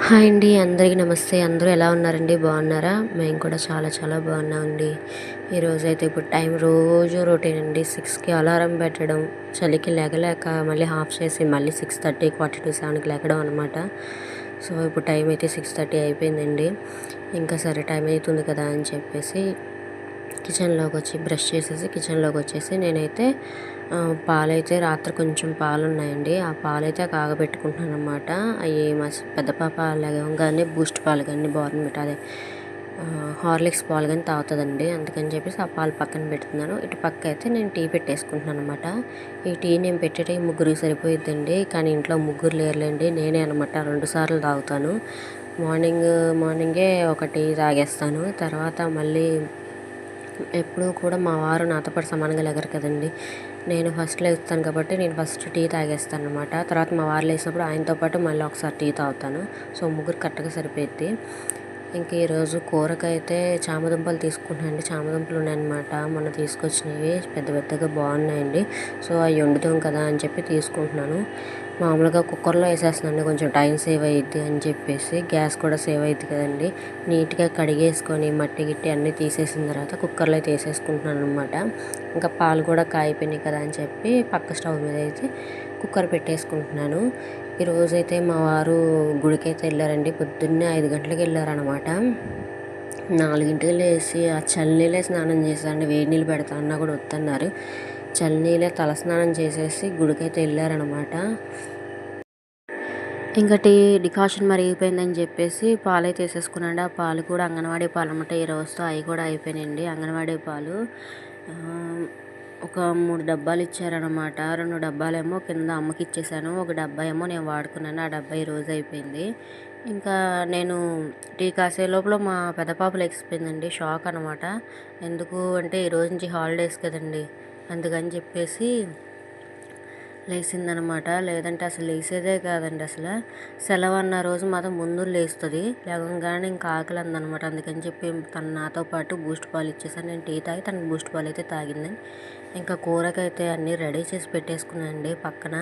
Hi అండి, అందరికీ నమస్తే. అందరూ ఎలా ఉన్నారండి? బాగున్నారా? మేము కూడా చాలా చాలా బాగున్నామండి. ఈరోజైతే ఇప్పుడు టైం రోజు రొటీన్ అండి. 6కి అలారం పెట్టడం, చలికి లేగలేక మళ్ళీ హాఫ్ చేసి మళ్ళీ 6:30, 6:45, 7కి లేగడం అనమాట. సో ఇప్పుడు టైం అయితే 6:30 అయిపోయిందండి. ఇంకా సరే టైం అవుతుంది కదా అని చెప్పేసి కిచెన్లోకి వచ్చేసి నేనైతే పాలైతే రాత్రి కొంచెం పాలు ఉన్నాయండి. ఆ పాలైతే కాగబెట్టుకుంటున్నాను అనమాట. అవి మా పెద్ద పాప లేవగానే బూస్ట్ పాలు కానీ బోర్న్‌విటా అదే హార్లిక్స్ పాలు కానీ తాగుతుందండి. అందుకని చెప్పేసి ఆ పాలు పక్కన పెడుతున్నాను. ఇటు పక్క అయితే నేను టీ పెట్టేసుకుంటున్నాను అనమాట. ఈ టీ నేను పెట్టేటి ముగ్గురికి సరిపోయిద్దండి. కానీ ఇంట్లో ముగ్గురు లేరులేండి, నేనే అనమాట 2 సార్లు తాగుతాను. మార్నింగే ఒక టీ తాగేస్తాను. తర్వాత మళ్ళీ ఎప్పుడూ కూడా మా వారు నాతో పాటు సమానంగా లెగరు కదండి. నేను ఫస్ట్ లేస్తాను కాబట్టి నేను ఫస్ట్ టీ తాగేస్తాను అనమాట. తర్వాత మా వారు లేసినప్పుడు ఆయనతో పాటు మళ్ళీ ఒకసారి టీ తాగుతాను. సో ముగ్గురు కరెక్ట్గా సరిపోయిద్ది. ఇంక ఈరోజు కూరకైతే చామదుంపలు తీసుకుంటున్నానండి. చామదుంపలు ఉన్నాయన్నమాట, మొన్న తీసుకొచ్చినవి పెద్ద పెద్దగా బాగున్నాయండి. సో అవి వండుతాం కదా అని చెప్పి తీసుకుంటున్నాను. మామూలుగా కుక్కర్లో వేసేస్తున్నాను, కొంచెం టైం సేవ్ అయ్యిద్ది అని చెప్పేసి. గ్యాస్ కూడా సేవ్ అయ్యిద్ది కదండి. నీట్గా కడిగేసుకొని మట్టి గిట్టి అన్నీ తీసేసిన తర్వాత కుక్కర్లో అయితే వేసేసుకుంటున్నాను అనమాట. ఇంకా పాలు కూడా కాయిపోయినాయి కదా అని చెప్పి పక్క స్టవ్ మీద అయితే కుక్కర్ పెట్టేసుకుంటున్నాను. ఈరోజైతే మా వారు గుడికైతే వెళ్ళారండి. పొద్దున్నే 5 గంటలకు వెళ్ళారనమాట. 4కి లేచి ఆ చల్లనీళ్ళే స్నానం చేశారండి. వేడి నీళ్ళు పెడతా అన్నా కూడా వద్దన్నారు. చల్లనీళ్ళే తల స్నానం చేసేసి గుడికైతే వెళ్ళారనమాట. ఇంకా టీ డికాషన్ మరిగిపోయిందని చెప్పేసి పాలైతే వేసేసుకున్నాండి. ఆ పాలు కూడా అంగన్వాడీ పాలు అనమాట. ఈ రోజుతో అవి కూడా అయిపోయినాయండి. అంగన్వాడీ పాలు ఒక 3 డబ్బాలు ఇచ్చారనమాట. 2 డబ్బాలేమో కింద అమ్మకి ఇచ్చేసాను. ఒక డబ్బా ఏమో నేను వాడుకున్నాను. ఆ డబ్బా ఈరోజు అయిపోయింది. ఇంకా నేను టీ కాసే లోపల మా పెద్ద పాప లెగిసిపోయిందండి. షాక్ అనమాట. ఎందుకు అంటే ఈరోజు నుంచి హాలిడేస్ కదండి, అందుకని చెప్పేసి లేచిందనమాట. లేదంటే అసలు లేచేదే కాదండి. అసలు సెలవు అన్న రోజు మాత్రం ముందు లేస్తుంది. లేవగానే ఇంకా ఆకలి అందనమాట. అందుకని చెప్పి తను నాతో పాటు బూస్ట్ పాలు ఇచ్చేసాను. నేను టీ తాగి తనకు బూస్ట్ పాలు అయితే తాగిందని. ఇంకా కూరకైతే అన్నీ రెడీ చేసి పెట్టేసుకున్నానండి పక్కన.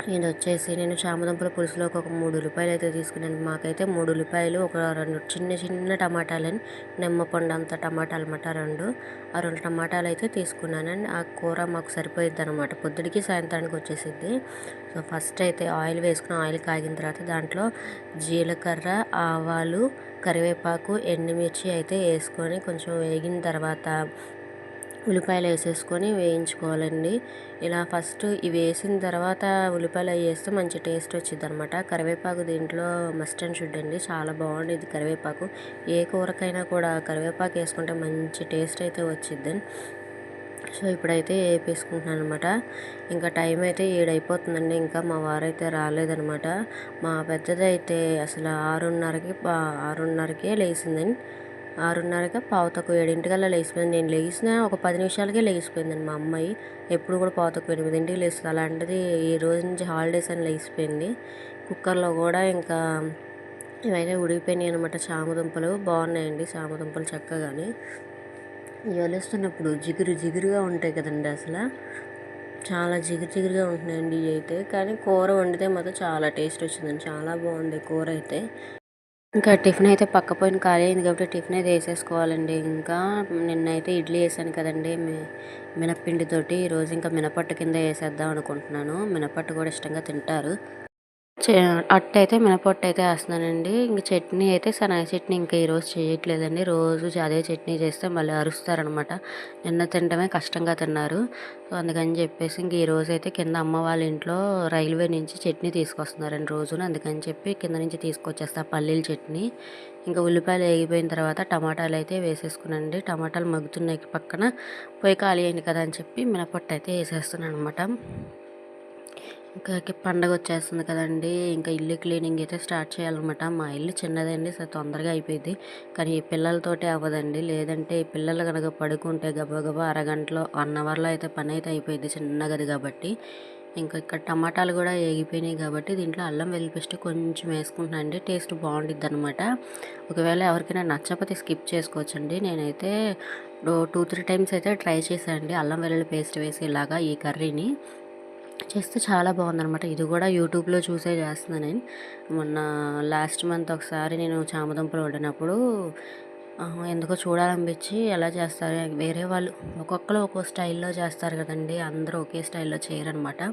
నేను చామదుంపల పులుసులోకి ఒక 3 ఉల్లిపాయలు అయితే తీసుకున్నాను. మాకైతే 3 ఉల్లిపాయలు, ఒక 2 చిన్న చిన్న టమాటాలని, నిమ్మపండు అంత టమాటాలు అన్నమాట 2. ఆ 2 టమాటాలు అయితే తీసుకున్నానండి. ఆ కూర మాకు సరిపోయిద్ది అనమాట. పొద్దుడికి సాయంత్రానికి వచ్చేసిద్ది. సో ఫస్ట్ అయితే ఆయిల్ వేసుకుని, ఆయిల్ కాగిన తర్వాత దాంట్లో జీలకర్ర, ఆవాలు, కరివేపాకు, ఎండుమిర్చి అయితే వేసుకొని కొంచెం వేగిన తర్వాత ఉల్లిపాయలు వేసేసుకొని వేయించుకోవాలండి. ఇలా ఫస్ట్ ఇవి వేసిన తర్వాత ఉల్లిపాయలు అవి వేస్తే మంచి టేస్ట్ వచ్చింది అనమాట. కరివేపాకు దీంట్లో మస్ట్ అండ్ షుడ్ అండి, చాలా బాగుండేది కరివేపాకు. ఏ కూరకైనా కూడా కరివేపాకు వేసుకుంటే మంచి టేస్ట్ అయితే వచ్చిద్ది. సో ఇప్పుడైతే వేపేసుకుంటున్నాను అనమాట. ఇంకా టైం అయితే 7 అయిపోతుందండి. ఇంకా మా వారైతే రాలేదనమాట. మా పెద్దదైతే అసలు 6:30కే లేచిందని. 6:30కి పావు తక్కువ 7 లేచిపోయింది. నేను లేచిన ఒక 10 నిమిషాలకే లేచిపోయిందండి మా అమ్మాయి. ఎప్పుడు కూడా పావు తక్కువ 8కి లేస్తుంది. అలాంటిది ఈ రోజు నుంచి హాలిడేస్ అని లేచిపోయింది. కుక్కర్లో కూడా ఇంకా ఇవైతే ఉడికిపోయినాయి అనమాట. చామదుంపలు బాగున్నాయండి, చామదుంపలు చక్కగాని. ఇవి వలుస్తున్నప్పుడు జిగురు జిగురుగా ఉంటాయి కదండి. అసలు చాలా జిగురుగా ఉంటున్నాయండి ఇవి అయితే. కానీ కూర వండితే మాత్రం చాలా టేస్ట్ వచ్చిందండి. చాలా బాగుంది కూర అయితే. ఇంకా టిఫిన్ అయితే పక్క పోయిన ఖాళీ అయింది కాబట్టి టిఫిన్ అయితే వేసేసుకోవాలండి. ఇంకా నిన్నైతే ఇడ్లీ వేసాను కదండి మినప్పిండితోటి. ఈరోజు ఇంకా మినపట్టు కింద వేసేద్దాం అనుకుంటున్నాను. మినపట్టు కూడా ఇష్టంగా తింటారు. అయితే మినపట్టు అయితే వేస్తున్నానండి. ఇంక చట్నీ అయితే సన్నాయి చట్నీ ఇంకా ఈరోజు చేయట్లేదండి. రోజు అదే చట్నీ చేస్తే మళ్ళీ అరుస్తారనమాట. నిన్న తినడమే కష్టంగా తిన్నారు. సో అందుకని చెప్పేసి ఇంక ఈరోజు అయితే కింద అమ్మ వాళ్ళ ఇంట్లో రైల్వే నుంచి చట్నీ తీసుకొస్తున్నారండి రోజున. అందుకని చెప్పి కింద నుంచి తీసుకొచ్చేస్తా పల్లీల చట్నీ. ఇంకా ఉల్లిపాయలు వేగిపోయిన తర్వాత టమాటాలు అయితే వేసేసుకున్నానండి. టమాటాలు మగ్గుతున్నాయి పక్కన. పొయ్యి ఖాళీ అయింది కదా అని చెప్పి మినపట్టు అయితే వేసేస్తున్నాను అనమాట. ఇంకా పండగ వచ్చేస్తుంది కదండి. ఇంకా ఇల్లు క్లీనింగ్ అయితే స్టార్ట్ చేయాలన్నమాట. మా ఇల్లు చిన్నదండి, సో తొందరగా అయిపోయింది. కానీ ఈ పిల్లలతోటి అవ్వదండి. లేదంటే ఈ పిల్లలు కనుక పడుకుంటే గబగబా అరగంటలో 1 అవర్లో అయితే పని అయితే అయిపోయింది, చిన్న గది కాబట్టి. ఇంకా ఇక్కడ టమాటాలు కూడా వేగిపోయినాయి కాబట్టి దీంట్లో అల్లం వెల్లుల్లి పేస్ట్ కొంచెం వేసుకుంటున్నాను అండి. టేస్ట్ బాగుండిద్ది అనమాట. ఒకవేళ ఎవరికైనా నచ్చకపోతే స్కిప్ చేసుకోవచ్చండి. నేనైతే 2-3 టైమ్స్ అయితే ట్రై చేశాను అండి అల్లం వెల్లుల్లి పేస్ట్ వేసి ఇలాగా ఈ కర్రీని. చేస్తే చాలా బాగుందనమాట. ఇది కూడా యూట్యూబ్లో చూసే చేస్తున్నాను నేను. మొన్న లాస్ట్ మంత్ ఒకసారి నేను చామదుంపలు వండినప్పుడు ఎందుకో చూడాలనిపించి ఎలా చేస్తారు వేరే వాళ్ళు ఒక్కొక్కరు ఒక్కో స్టైల్లో చేస్తారు కదండి, అందరూ ఒకే స్టైల్లో చేయరనమాట.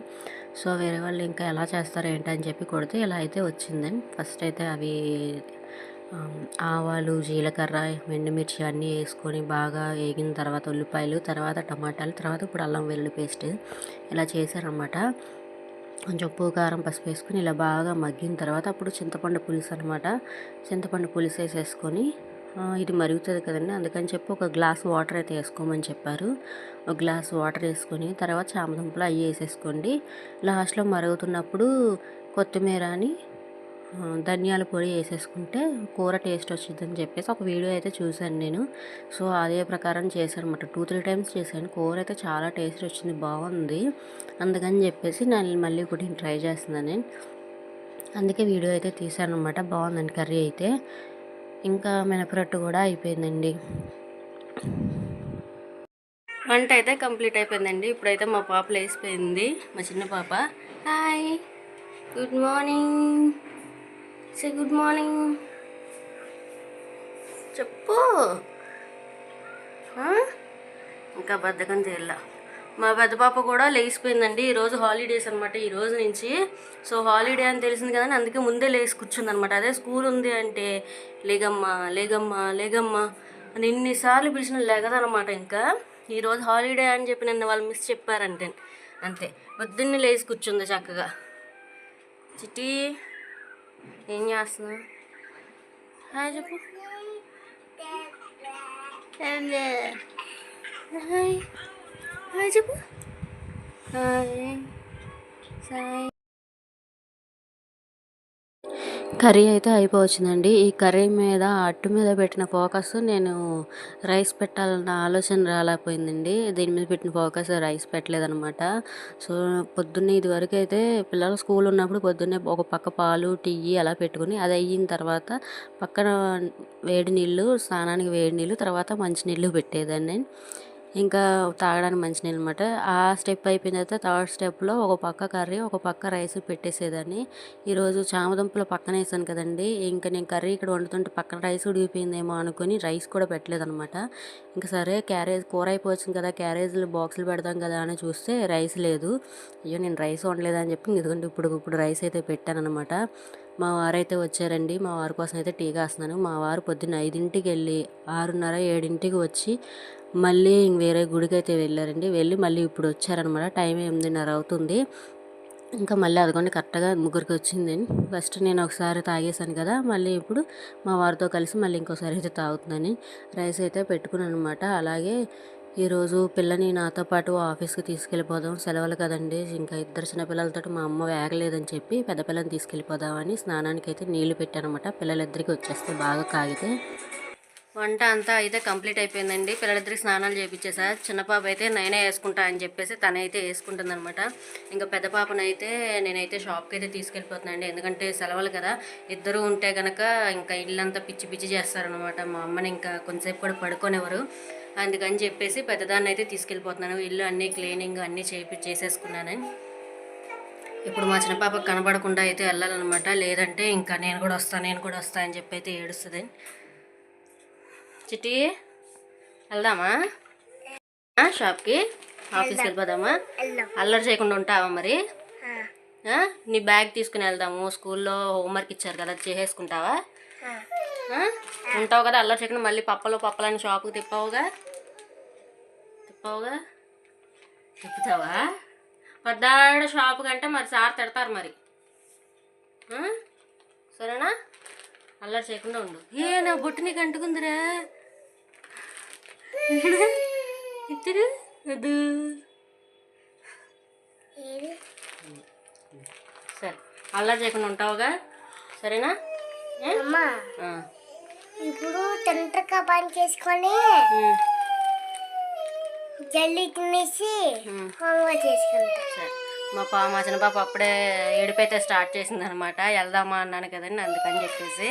సో వేరే వాళ్ళు ఇంకా ఎలా చేస్తారు ఏంటని చెప్పి కొడితే ఇలా అయితే వచ్చిందని. ఫస్ట్ అయితే అవి ఆవాలు, జీలకర్ర, ఎండుమిర్చి అన్నీ వేసుకొని బాగా వేగిన తర్వాత ఉల్లిపాయలు, తర్వాత టమాటాలు, తర్వాత ఇప్పుడు అల్లం వెల్లుల్లి పేస్ట్ ఇలా చేశారనమాట. కొంచెం ఉప్పు, కారం, పసుపు వేసుకొని ఇలా బాగా మగ్గిన తర్వాత అప్పుడు చింతపండు పులుసు అనమాట. చింతపండు పులుసు వేసేసుకొని ఇది మరుగుతుంది కదండి, అందుకని చెప్పి ఒక గ్లాస్ వాటర్ అయితే వేసుకోమని చెప్పారు. ఒక గ్లాస్ వాటర్ వేసుకొని తర్వాత చామదుంపలు అవి వేసేసుకోండి. లాస్ట్లో మరుగుతున్నప్పుడు కొత్తిమీర అని ధనియాల పొడి వేసేసుకుంటే కూర టేస్ట్ వచ్చిందని చెప్పేసి ఒక వీడియో అయితే చూశాను నేను. సో అదే ప్రకారం చేశాను అనమాట. 2-3 టైమ్స్ చేశాను. కూర అయితే చాలా టేస్ట్ వచ్చింది, బాగుంది. అందుకని చెప్పేసి నేను మళ్ళీ ఇప్పుడు ట్రై చేస్తున్నాను నేను. అందుకే వీడియో అయితే తీశాను అనమాట. బాగుందండి కర్రీ అయితే. ఇంకా మినపరొట్టు కూడా అయిపోయిందండి. వంట అయితే కంప్లీట్ అయిపోయిందండి. ఇప్పుడైతే మా పాప లేసిపోయింది, మా చిన్న పాప. Hi, good morning, say good morning చెప్పు. ఇంకా బద్ధకం తీయాల. మా పెద్ద పాప కూడా లేచిపోయిందండి. ఈరోజు హాలిడేస్ అనమాట, ఈ రోజు నుంచి. సో హాలిడే అని తెలిసింది కదా, అందుకే ముందే లేచి కూర్చుంది అనమాట. అదే స్కూల్ ఉంది అంటే లేగమ్మా లేగమ్మా లేగమ్మా అని ఎన్నిసార్లు పిలిచిన లేగదనమాట. ఇంకా ఈరోజు హాలిడే అని చెప్పి నన్ను వాళ్ళు మిస్ చెప్పారంటే అంతే, పొద్దున్నే లేచి కూర్చుంది చక్కగా. చిట్టి ఏం చేస్తున్నా? హాయ్ చెప్పు. హాయ్ హాయ్ చెప్పు. హాయ్ సాయ్. కర్రీ అయితే అయిపోవచ్చిందండి. ఈ కర్రీ మీద అట్టు మీద పెట్టిన ఫోకస్ నేను రైస్ పెట్టాలన్న ఆలోచన రాలేకపోయిందండి. దీని మీద పెట్టిన ఫోకస్ రైస్ పెట్టలేదనమాట. సో పొద్దున్నే ఇదివరకు అయితే పిల్లలు స్కూల్ ఉన్నప్పుడు పొద్దున్నే ఒక పక్క పాలు, టీ అలా పెట్టుకుని అది అయిన తర్వాత పక్కన వేడి నీళ్ళు, స్నానానికి వేడి నీళ్ళు, తర్వాత మంచినీళ్ళు పెట్టేదాన్ని. ఇంకా తాగడానికి మంచినీళ్ళు అనమాట. ఆ స్టెప్ అయిపోయిన తర్వాత థర్డ్ స్టెప్లో ఒక పక్క కర్రీ, ఒక పక్క రైస్ పెట్టేసేదాన్ని. ఈరోజు చామదుంపలు పక్కన వేసాను కదండి, ఇంకా నేను కర్రీ ఇక్కడ వండుతుంటే పక్కన రైస్ ఉడికిపోయిందేమో అనుకుని రైస్ కూడా పెట్టలేదనమాట. ఇంకా సరే క్యారేజ్ కూర అయిపోవచ్చు కదా, క్యారేజ్లు బాక్సులు పెడతాం కదా అని చూస్తే రైస్ లేదు. అయ్యో నేను రైస్ వండలేదని చెప్పి ఎందుకంటే ఇప్పుడు రైస్ అయితే పెట్టాను అనమాట. మా వారు అయితే వచ్చారండి. మా వారి కోసం అయితే టీ కాస్తున్నాను. మా వారు పొద్దున్న 5ంటికి వెళ్ళి 6:30, 7ంటికి వచ్చి మళ్ళీ వేరే గుడికి అయితే వెళ్ళారండి. వెళ్ళి మళ్ళీ ఇప్పుడు వచ్చారనమాట. టైం 8:30 అవుతుంది. ఇంకా మళ్ళీ అదిగోండి కరెక్ట్గా 3కి వచ్చిందండి. ఫస్ట్ నేను ఒకసారి తాగేసాను కదా, మళ్ళీ ఇప్పుడు మా వారితో కలిసి మళ్ళీ ఇంకోసారి అయితే తాగుతుందని రైస్ అయితే పెట్టుకున్నాను అనమాట. అలాగే ఈరోజు పిల్లని నాతో పాటు ఆఫీస్కి తీసుకెళ్ళిపోదాం, సెలవులు కదండి, ఇంకా ఇద్దరు చిన్నపిల్లలతో మా అమ్మ వేగలేదని చెప్పి పెద్ద పిల్లని తీసుకెళ్ళిపోదామని స్నానానికి అయితే నీళ్లు పెట్టానమాట. పిల్లలిద్దరికి వచ్చేస్తే బాగా కాగితే. వంట అంతా అయితే కంప్లీట్ అయిపోయిందండి. పిల్లలిద్దరికి స్నానాలు చేయించేసా. చిన్న పాప అయితే నేనే వేసుకుంటా అని చెప్పేసి తనైతే వేసుకుంటుంది అనమాట. ఇంకా పెద్ద పాపనైతే నేనైతే షాప్కి అయితే తీసుకెళ్ళిపోతున్నానండి. ఎందుకంటే సెలవులు కదా, ఇద్దరు ఉంటే కనుక ఇంకా ఇల్లంతా పిచ్చి పిచ్చి చేస్తారనమాట. మా అమ్మని ఇంకా కొంతసేపు కూడా పడుకోనివ్వరు. అందుకని చెప్పేసి పెద్దదాన్ని అయితే తీసుకెళ్ళిపోతున్నాను. ఇల్లు అన్నీ క్లీనింగ్ అన్నీ చేసేసుకున్నాను. ఇప్పుడు మా చిన్న పాపకు కనబడకుండా అయితే వెళ్ళాలన్నమాట. లేదంటే ఇంకా నేను కూడా వస్తా అని చెప్పి అయితే ఏడుస్తుంది. చిట్టి వెళ్దామా షాప్కి? ఆఫీస్కి వెళ్ళిపోదామా? అల్లరి చేయకుండా ఉంటావా మరి? నీ బ్యాగ్ తీసుకుని వెళ్దాము. స్కూల్లో హోంవర్క్ ఇచ్చారు కదా, చేసేసుకుంటావా? ఉంటావు కదా, అల్లరి చేయకుండా. మళ్ళీ పప్పలని షాపుకి తిప్పుతావుగా తిప్పుతావా? పెద్దాడ షాపు కంటే మరి సార్ తిడతారు మరి. సరేనా? అల్లరి చేయకుండా ఉండు. నా బొట్టు నీకు అంటుకుందిరా. ఇద్దరు వద్దు. సరే, అల్లరి చేయకుండా ఉంటావుగా, సరేనా? ఇప్పుడు తొందరగా పని చేసుకొని జల్లి తినేసి హోంవర్క్ చేసుకుంటా. సరే, మా చిన్న పాప అప్పుడే ఏడుపైతే స్టార్ట్ చేసింది అనమాట. వెళ్దామా అన్నాను కదండి, అందుకని చెప్పేసి